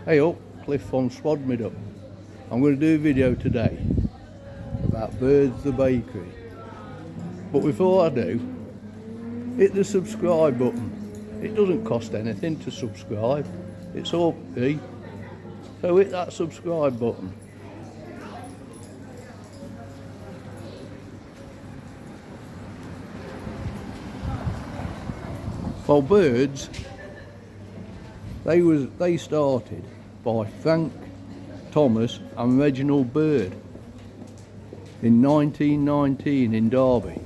Hey up, Cliff from Swadlincote. I'm going to do a video today about Birds the Bakery. But before I do, hit the subscribe button. It doesn't cost anything to subscribe. It's all free. So hit that subscribe button. Well, Birds, they started by Frank Thomas and Reginald Bird in 1919 in Derby.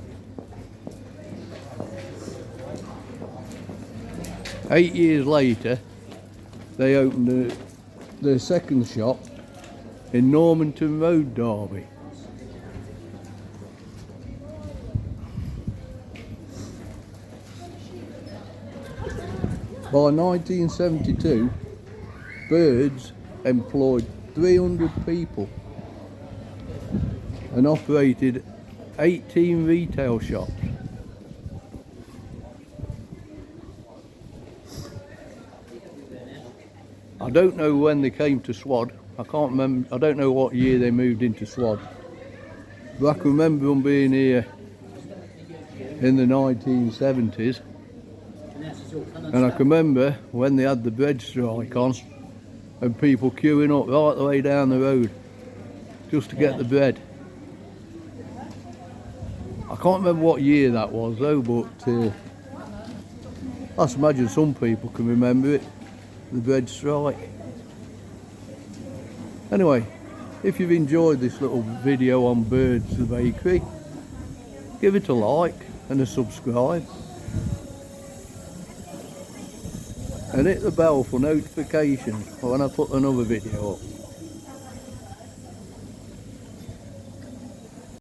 8 years later, they opened their second shop in Normanton Road, Derby. By 1972, Birds employed 300 people and operated 18 retail shops. I don't know when they came to Swad. I can't remember. I don't know what year they moved into Swad. But I can remember them being here in the 1970s. And I can remember when they had the bread strike on and people queuing up right the way down the road just to get the bread. I can't remember what year that was though, but I imagine some people can remember it, the bread strike. Anyway, if you've enjoyed this little video on Birds the Bakery, give it a like and a subscribe. And hit the bell for notifications when I put another video up.